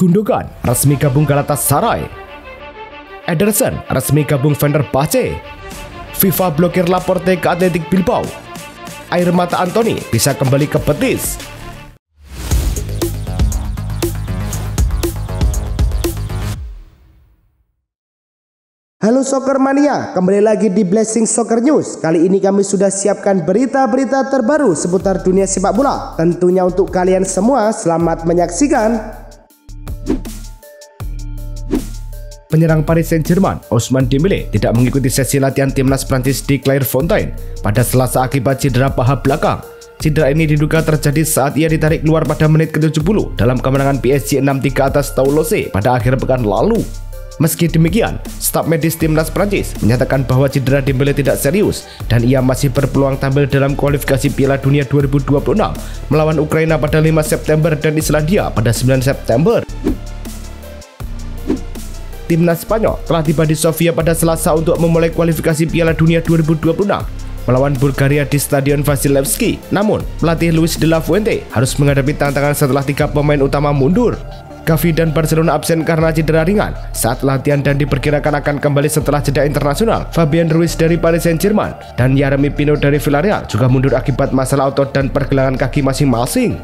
Gundogan resmi gabung Galatasaray. Ederson resmi gabung Fenerbahce. FIFA blokir Laporte ke Athletic Bilbao. Air mata Anthony bisa kembali ke Betis. Halo Soccer Mania, kembali lagi di Blessing Soccer News. Kali ini kami sudah siapkan berita-berita terbaru seputar dunia sepak bola. Tentunya untuk kalian semua, selamat menyaksikan. Penyerang Paris Saint-Germain, Ousmane Dembélé, tidak mengikuti sesi latihan timnas Prancis di Clairefontaine pada Selasa akibat cedera paha belakang. Cedera ini diduga terjadi saat ia ditarik keluar pada menit ke-70 dalam kemenangan PSG 6-3 atas Toulouse pada akhir pekan lalu. Meski demikian, staf medis timnas Prancis menyatakan bahwa cedera Dembélé tidak serius dan ia masih berpeluang tampil dalam kualifikasi Piala Dunia 2026 melawan Ukraina pada 5 September dan Islandia pada 9 September. Timnas Spanyol telah tiba di Sofia pada Selasa untuk memulai kualifikasi Piala Dunia 2026 melawan Bulgaria di Stadion Vasilevski. Namun, pelatih Luis de la Fuente harus menghadapi tantangan setelah 3 pemain utama mundur. Gavi dan Barcelona absen karena cedera ringan saat latihan dan diperkirakan akan kembali setelah jeda internasional. Fabian Ruiz dari Paris Saint-Germain dan Yeremy Pino dari Villarreal juga mundur akibat masalah otot dan pergelangan kaki masing-masing.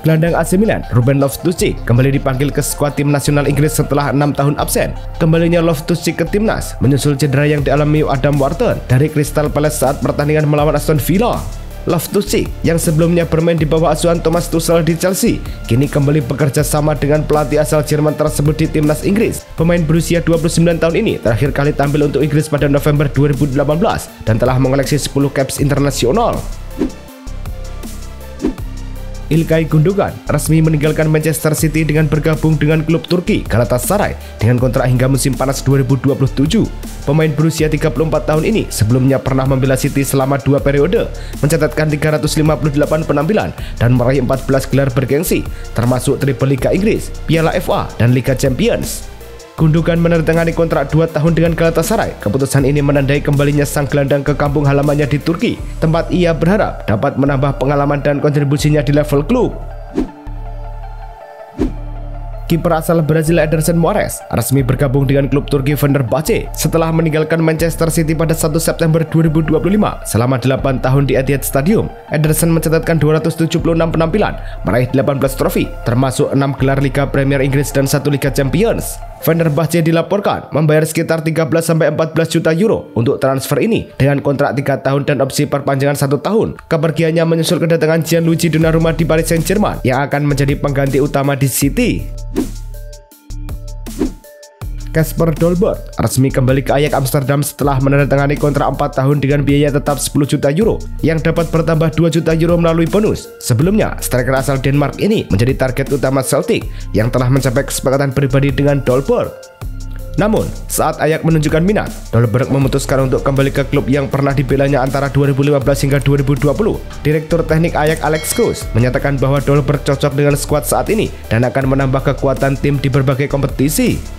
Gelandang AC Milan, Ruben Loftus-Cheek kembali dipanggil ke skuad tim nasional Inggris setelah 6 tahun absen. Kembalinya Loftus-Cheek ke timnas menyusul cedera yang dialami Adam Wharton dari Crystal Palace saat pertandingan melawan Aston Villa. Loftus-Cheek yang sebelumnya bermain di bawah asuhan Thomas Tuchel di Chelsea kini kembali bekerja sama dengan pelatih asal Jerman tersebut di timnas Inggris. Pemain berusia 29 tahun ini terakhir kali tampil untuk Inggris pada November 2018 dan telah mengoleksi 10 caps internasional. İlkay Gundogan resmi meninggalkan Manchester City dengan bergabung dengan klub Turki Galatasaray dengan kontrak hingga musim panas 2027. Pemain berusia 34 tahun ini sebelumnya pernah membela City selama 2 periode, mencatatkan 358 penampilan dan meraih 14 gelar bergengsi, termasuk Treble Liga Inggris, Piala FA, dan Liga Champions. Gundogan menandatangani kontrak 2 tahun dengan Galatasaray. Keputusan ini menandai kembalinya sang gelandang ke kampung halamannya di Turki, tempat ia berharap dapat menambah pengalaman dan kontribusinya di level klub. Kiper asal Brazil Ederson Moraes resmi bergabung dengan klub Turki Fenerbahce setelah meninggalkan Manchester City pada 1 September 2025. Selama 8 tahun di Etihad Stadium, Ederson mencatatkan 276 penampilan, meraih 18 trofi, termasuk 6 gelar Liga Premier Inggris dan 1 Liga Champions. Fenerbahce dilaporkan membayar sekitar 13-14 juta euro untuk transfer ini dengan kontrak 3 tahun dan opsi perpanjangan 1 tahun. Kepergiannya menyusul kedatangan Gianluigi Donnarumma di Paris Saint-Germain yang akan menjadi pengganti utama di City. Kasper Dolberg resmi kembali ke Ajax Amsterdam setelah menandatangani kontrak 4 tahun dengan biaya tetap 10 juta euro yang dapat bertambah 2 juta euro melalui bonus. Sebelumnya, striker asal Denmark ini menjadi target utama Celtic yang telah mencapai kesepakatan pribadi dengan Dolberg. Namun, saat Ajax menunjukkan minat, Dolberg memutuskan untuk kembali ke klub yang pernah dibelanya antara 2015 hingga 2020. Direktur teknik Ajax Alex Kroes menyatakan bahwa Dolberg cocok dengan skuad saat ini dan akan menambah kekuatan tim di berbagai kompetisi.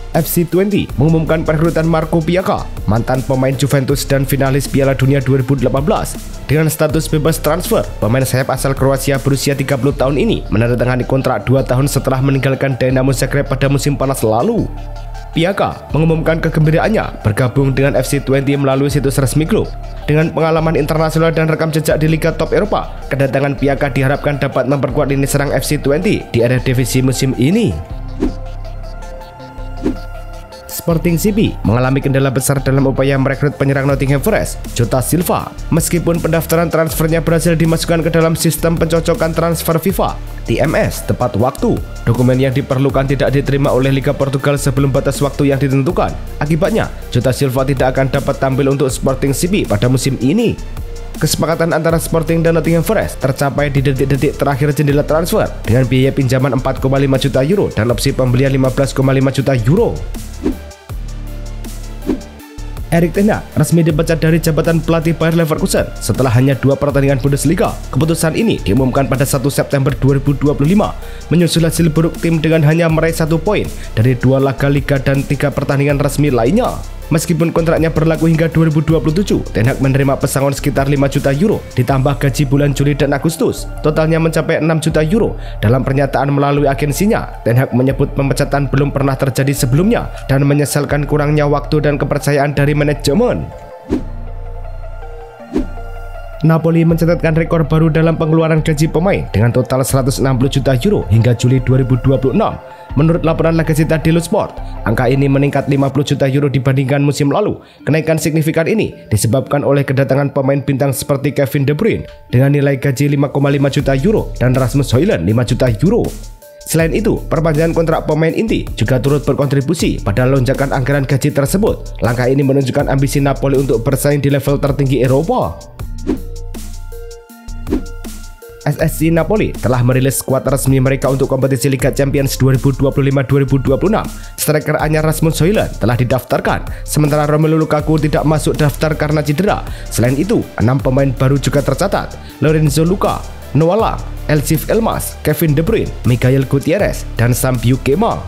FC20 mengumumkan perekrutan Marco Piaka, mantan pemain Juventus dan finalis Piala Dunia 2018. Dengan status bebas transfer, pemain sayap asal Kroasia berusia 30 tahun ini menandatangani kontrak 2 tahun setelah meninggalkan Dinamo Zagreb pada musim panas lalu. Piaka mengumumkan kegembiraannya bergabung dengan FC20 melalui situs resmi klub. Dengan pengalaman internasional dan rekam jejak di Liga Top Eropa, kedatangan Piaka diharapkan dapat memperkuat lini serang FC20 di Eredivisie musim ini. Sporting CP mengalami kendala besar dalam upaya merekrut penyerang Nottingham Forest, Jota Silva. Meskipun pendaftaran transfernya berhasil dimasukkan ke dalam sistem pencocokan transfer FIFA (TMS) tepat waktu, dokumen yang diperlukan tidak diterima oleh Liga Portugal sebelum batas waktu yang ditentukan. Akibatnya, Jota Silva tidak akan dapat tampil untuk Sporting CP pada musim ini. Kesepakatan antara Sporting dan Nottingham Forest tercapai di detik-detik terakhir jendela transfer dengan biaya pinjaman 4,5 juta euro dan opsi pembelian 15,5 juta euro. Erik ten Hag resmi dipecat dari jabatan pelatih Bayer Leverkusen setelah hanya 2 pertandingan Bundesliga. Keputusan ini diumumkan pada 1 September 2025, menyusul hasil buruk tim dengan hanya meraih 1 poin dari 2 laga liga dan 3 pertandingan resmi lainnya. Meskipun kontraknya berlaku hingga 2027, Ten Hag menerima pesangon sekitar 5 juta euro ditambah gaji bulan Juli dan Agustus. Totalnya mencapai 6 juta euro. Dalam pernyataan melalui agensinya, Ten Hag menyebut pemecatan belum pernah terjadi sebelumnya dan menyesalkan kurangnya waktu dan kepercayaan dari manajemen. Napoli mencatatkan rekor baru dalam pengeluaran gaji pemain dengan total 160 juta euro hingga Juli 2026. Menurut laporan La Gazzetta dello Sport, angka ini meningkat 50 juta euro dibandingkan musim lalu. Kenaikan signifikan ini disebabkan oleh kedatangan pemain bintang seperti Kevin De Bruyne dengan nilai gaji 5,5 juta euro dan Rasmus Højlund 5 juta euro. Selain itu, perpanjangan kontrak pemain inti juga turut berkontribusi pada lonjakan anggaran gaji tersebut. Langkah ini menunjukkan ambisi Napoli untuk bersaing di level tertinggi Eropa. SSC Napoli telah merilis skuad resmi mereka untuk kompetisi Liga Champions 2025-2026. Striker anyar Rasmus Højlund telah didaftarkan, sementara Romelu Lukaku tidak masuk daftar karena cedera. Selain itu, 6 pemain baru juga tercatat: Lorenzo Luca, Noah Lang, Elsif Elmas, Kevin De Bruyne, Mikhail Gutierrez, dan Sambiu Kemal.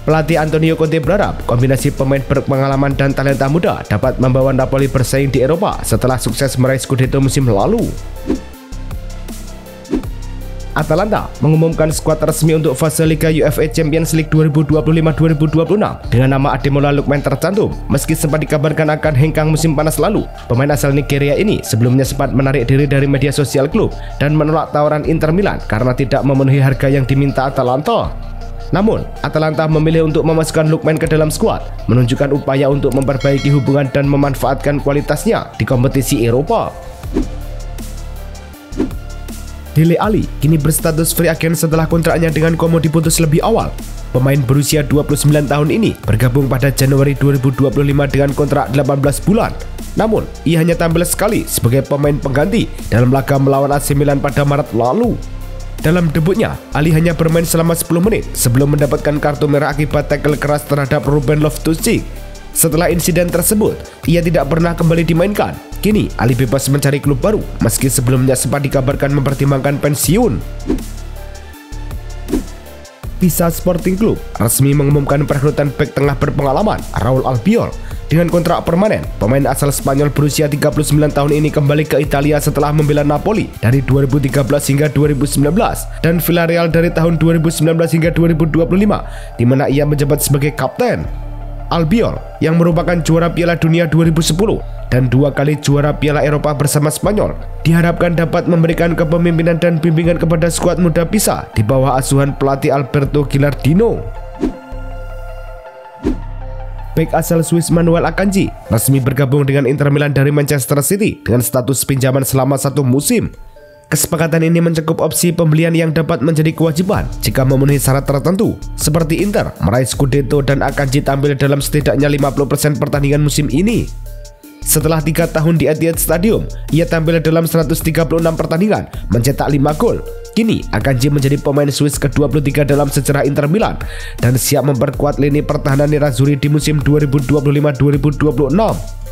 Pelatih Antonio Conte berharap kombinasi pemain berpengalaman dan talenta muda dapat membawa Napoli bersaing di Eropa setelah sukses meraih Scudetto musim lalu. Atalanta mengumumkan skuad resmi untuk fase Liga UEFA Champions League 2025-2026 dengan nama Ademola Lookman tercantum. Meski sempat dikabarkan akan hengkang musim panas lalu, pemain asal Nigeria ini sebelumnya sempat menarik diri dari media sosial klub dan menolak tawaran Inter Milan karena tidak memenuhi harga yang diminta Atalanta. Namun, Atalanta memilih untuk memasukkan Lookman ke dalam skuad, menunjukkan upaya untuk memperbaiki hubungan dan memanfaatkan kualitasnya di kompetisi Eropa. Dele Alli kini berstatus free agent setelah kontraknya dengan Como diputus lebih awal. Pemain berusia 29 tahun ini bergabung pada Januari 2025 dengan kontrak 18 bulan. Namun, ia hanya tampil sekali sebagai pemain pengganti dalam laga melawan AC Milan pada Maret lalu. Dalam debutnya, Ali hanya bermain selama 10 menit sebelum mendapatkan kartu merah akibat tackle keras terhadap Ruben Loftus-Cheek. Setelah insiden tersebut, ia tidak pernah kembali dimainkan. Kini, Ali bebas mencari klub baru, meski sebelumnya sempat dikabarkan mempertimbangkan pensiun. Pisa Sporting Club resmi mengumumkan perekrutan bek tengah berpengalaman Raul Albiol. Dengan kontrak permanen, pemain asal Spanyol berusia 39 tahun ini kembali ke Italia setelah membela Napoli dari 2013 hingga 2019 dan Villarreal dari tahun 2019 hingga 2025, di mana ia menjabat sebagai kapten. Albiol yang merupakan juara Piala Dunia 2010 dan 2 kali juara Piala Eropa bersama Spanyol diharapkan dapat memberikan kepemimpinan dan bimbingan kepada skuad muda Pisa di bawah asuhan pelatih Alberto Gilardino. Bek asal Swiss Manuel Akanji resmi bergabung dengan Inter Milan dari Manchester City dengan status pinjaman selama 1 musim. Kesepakatan ini mencakup opsi pembelian yang dapat menjadi kewajiban jika memenuhi syarat tertentu, seperti Inter meraih Scudetto dan Akanji tampil dalam setidaknya 50% pertandingan musim ini. Setelah 3 tahun di Etihad Stadium, ia tampil dalam 136 pertandingan, mencetak 5 gol. Kini, Akanji menjadi pemain Swiss ke-23 dalam sejarah Inter Milan dan siap memperkuat lini pertahanan Nerazzurri di musim 2025-2026.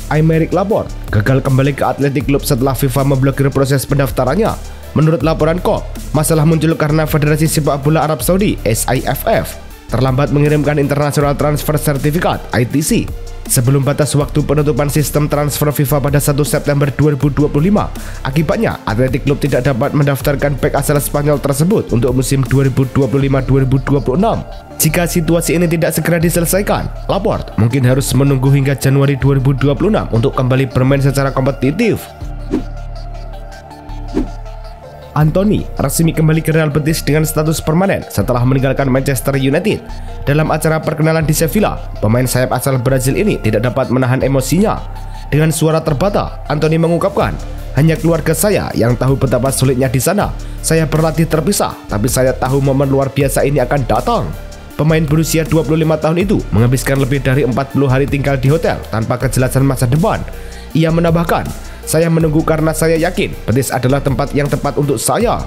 Aymeric Laporte gagal kembali ke Athletic Club setelah FIFA memblokir proses pendaftarannya. Menurut laporan KOP, masalah muncul karena Federasi Sepak Bola Arab Saudi (SIFF) terlambat mengirimkan International Transfer Certificate (ITC) sebelum batas waktu penutupan sistem transfer FIFA pada 1 September 2025. Akibatnya, Athletic Club tidak dapat mendaftarkan bek asal Spanyol tersebut untuk musim 2025-2026. Jika situasi ini tidak segera diselesaikan, Laporte mungkin harus menunggu hingga Januari 2026 untuk kembali bermain secara kompetitif. Anthony resmi kembali ke Real Betis dengan status permanen setelah meninggalkan Manchester United. Dalam acara perkenalan di Sevilla, pemain sayap asal Brazil ini tidak dapat menahan emosinya. Dengan suara terbata, Anthony mengungkapkan, "Hanya keluarga saya yang tahu betapa sulitnya di sana. Saya berlatih terpisah, tapi saya tahu momen luar biasa ini akan datang." Pemain berusia 25 tahun itu menghabiskan lebih dari 40 hari tinggal di hotel tanpa kejelasan masa depan. Ia menambahkan, "Saya menunggu karena saya yakin Betis adalah tempat yang tepat untuk saya."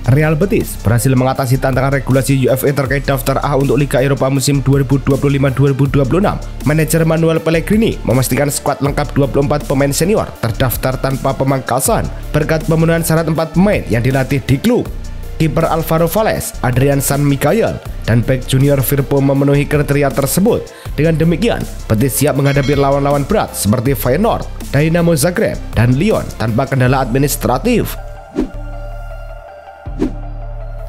Real Betis berhasil mengatasi tantangan regulasi UEFA terkait daftar A untuk Liga Eropa musim 2025-2026. Manajer Manuel Pellegrini memastikan skuad lengkap 24 pemain senior terdaftar tanpa pemangkasan berkat pemenuhan syarat 4 pemain yang dilatih di klub. Kiper Alvaro Valles, Adrian San Miguel, dan bek junior Firpo memenuhi kriteria tersebut. Dengan demikian, Betis siap menghadapi lawan-lawan berat seperti Feyenoord, Dynamo Zagreb, dan Lyon tanpa kendala administratif.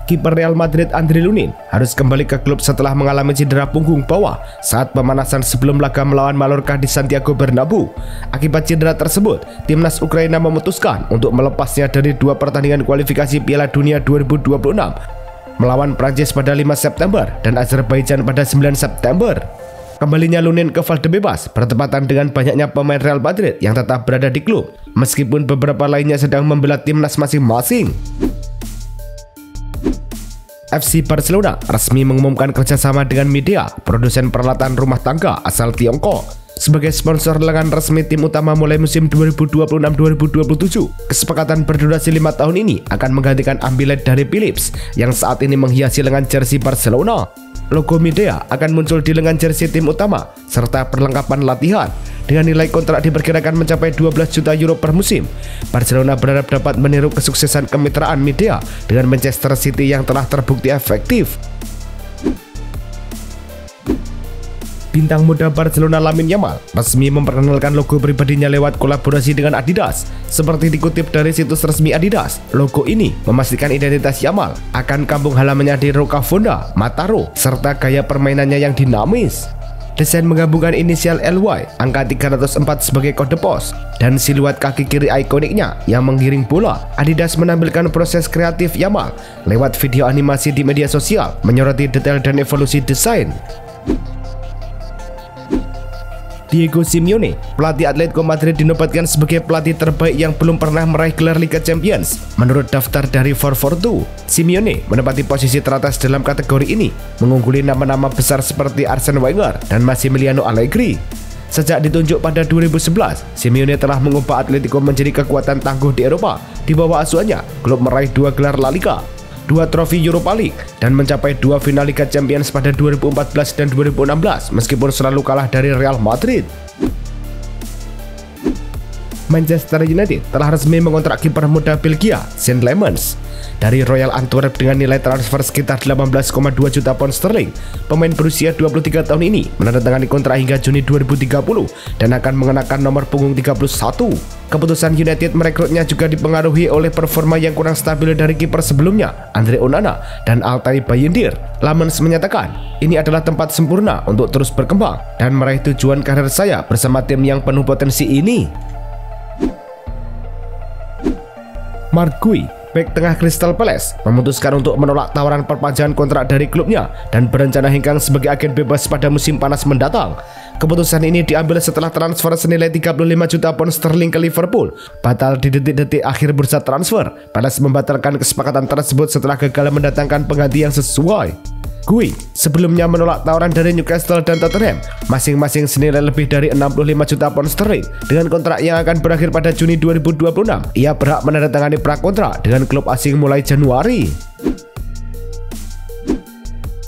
Kiper Real Madrid André Lunin harus kembali ke klub setelah mengalami cedera punggung bawah saat pemanasan sebelum laga melawan Mallorca di Santiago Bernabeu. Akibat cedera tersebut, timnas Ukraina memutuskan untuk melepasnya dari 2 pertandingan kualifikasi Piala Dunia 2026 melawan Prancis pada 5 September dan Azerbaijan pada 9 September. Kembalinya Lunin ke Valdebebas bertepatan dengan banyaknya pemain Real Madrid yang tetap berada di klub, meskipun beberapa lainnya sedang membela timnas masing-masing. FC Barcelona resmi mengumumkan kerjasama dengan Midea, produsen peralatan rumah tangga asal Tiongkok, sebagai sponsor lengan resmi tim utama mulai musim 2026-2027. Kesepakatan berdurasi 5 tahun ini akan menggantikan Ambilight dari Philips yang saat ini menghiasi lengan jersey Barcelona. Logo Midea akan muncul di lengan jersey tim utama serta perlengkapan latihan. Dengan nilai kontrak diperkirakan mencapai 12 juta euro per musim, Barcelona berharap dapat meniru kesuksesan kemitraan Midea dengan Manchester City yang telah terbukti efektif. Bintang muda Barcelona Lamine Yamal resmi memperkenalkan logo pribadinya lewat kolaborasi dengan Adidas. Seperti dikutip dari situs resmi Adidas, logo ini memastikan identitas Yamal akan kampung halamannya di Rocafonda, Mataró, serta gaya permainannya yang dinamis. Desain menggabungkan inisial LY, angka 304 sebagai kode pos, dan siluet kaki kiri ikoniknya yang menggiring bola. Adidas menampilkan proses kreatif Yamal lewat video animasi di media sosial, menyoroti detail dan evolusi desain. Diego Simeone, pelatih Atletico Madrid, dinobatkan sebagai pelatih terbaik yang belum pernah meraih gelar Liga Champions. Menurut daftar dari 442, Simeone menempati posisi teratas dalam kategori ini, mengungguli nama-nama besar seperti Arsene Wenger dan Massimiliano Allegri. Sejak ditunjuk pada 2011, Simeone telah mengubah Atletico menjadi kekuatan tangguh di Eropa. Di bawah asuhannya, klub meraih 2 gelar La Liga, 2 trofi Europa League, dan mencapai 2 final Liga Champions pada 2014 dan 2016 meskipun selalu kalah dari Real Madrid. Manchester United telah resmi mengontrak kiper muda Belgia, Sean Lemens, dari Royal Antwerp dengan nilai transfer sekitar 18,2 juta pound sterling. Pemain berusia 23 tahun ini menandatangani kontrak hingga Juni 2030 dan akan mengenakan nomor punggung 31. Keputusan United merekrutnya juga dipengaruhi oleh performa yang kurang stabil dari kiper sebelumnya, Andre Onana dan Altay Bayindir. Lamens menyatakan, "Ini adalah tempat sempurna untuk terus berkembang dan meraih tujuan karir saya bersama tim yang penuh potensi ini." Marc Guy, bek tengah Crystal Palace, memutuskan untuk menolak tawaran perpanjangan kontrak dari klubnya dan berencana hengkang sebagai agen bebas pada musim panas mendatang. Keputusan ini diambil setelah transfer senilai 35 juta pound sterling ke Liverpool batal di detik-detik akhir bursa transfer. Palace membatalkan kesepakatan tersebut setelah gagal mendatangkan pengganti yang sesuai. Guy sebelumnya menolak tawaran dari Newcastle dan Tottenham, masing-masing senilai lebih dari 65 juta pound sterling. Dengan kontrak yang akan berakhir pada Juni 2026, ia berhak menandatangani prakontrak dengan klub asing mulai Januari.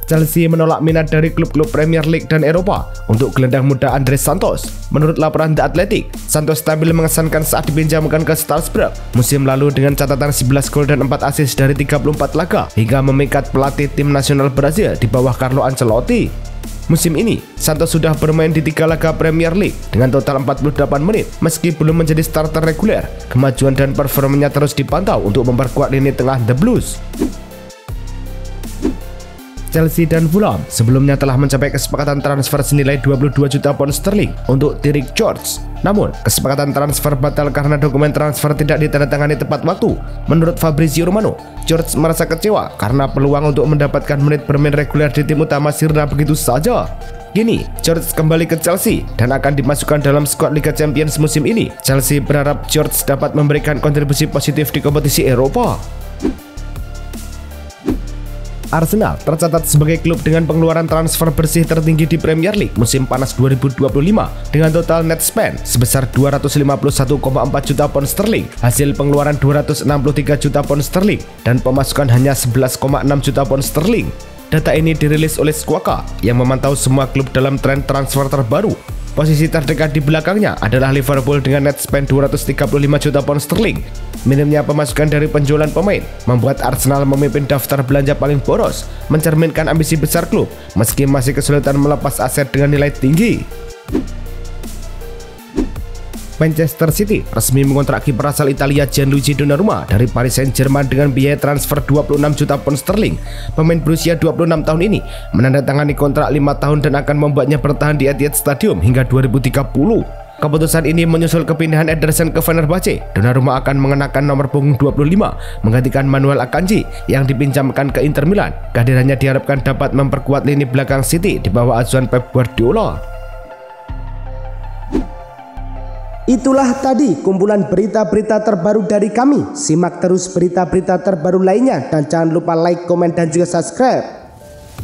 Chelsea menolak minat dari klub-klub Premier League dan Eropa untuk gelandang muda Andres Santos. Menurut laporan The Athletic, Santos stabil mengesankan saat dipinjamkan ke Strasbourg musim lalu dengan catatan 11 gol dan 4 assist dari 34 laga hingga memikat pelatih tim nasional Brazil di bawah Carlo Ancelotti. Musim ini, Santos sudah bermain di 3 laga Premier League dengan total 48 menit. Meski belum menjadi starter reguler, kemajuan dan performanya terus dipantau untuk memperkuat lini tengah The Blues. Chelsea dan Fulham sebelumnya telah mencapai kesepakatan transfer senilai 22 juta pound sterling untuk Derrick George. Namun, kesepakatan transfer batal karena dokumen transfer tidak ditandatangani tepat waktu. Menurut Fabrizio Romano, George merasa kecewa karena peluang untuk mendapatkan menit bermain reguler di tim utama sirna begitu saja. Kini, George kembali ke Chelsea dan akan dimasukkan dalam skuad Liga Champions musim ini. Chelsea berharap George dapat memberikan kontribusi positif di kompetisi Eropa. Arsenal tercatat sebagai klub dengan pengeluaran transfer bersih tertinggi di Premier League musim panas 2025 dengan total net spend sebesar 251,4 juta pound sterling, hasil pengeluaran 263 juta pound sterling, dan pemasukan hanya 11,6 juta pound sterling. Data ini dirilis oleh Squawka yang memantau semua klub dalam tren transfer terbaru. Posisi terdekat di belakangnya adalah Liverpool dengan net spend 235 juta pound sterling. Minimnya pemasukan dari penjualan pemain membuat Arsenal memimpin daftar belanja paling boros, mencerminkan ambisi besar klub meski masih kesulitan melepas aset dengan nilai tinggi. Manchester City resmi mengontrak kiper asal Italia Gianluigi Donnarumma dari Paris Saint-Germain dengan biaya transfer 26 juta pound sterling. Pemain berusia 26 tahun ini menandatangani kontrak 5 tahun dan akan membuatnya bertahan di Etihad Stadium hingga 2030. Keputusan ini menyusul kepindahan Ederson ke Fenerbahce. Donnarumma akan mengenakan nomor punggung 25 menggantikan Manuel Akanji yang dipinjamkan ke Inter Milan. Kehadirannya diharapkan dapat memperkuat lini belakang City di bawah asuhan Pep Guardiola. Itulah tadi kumpulan berita-berita terbaru dari kami. Simak terus berita-berita terbaru lainnya dan jangan lupa like, komen, dan juga subscribe.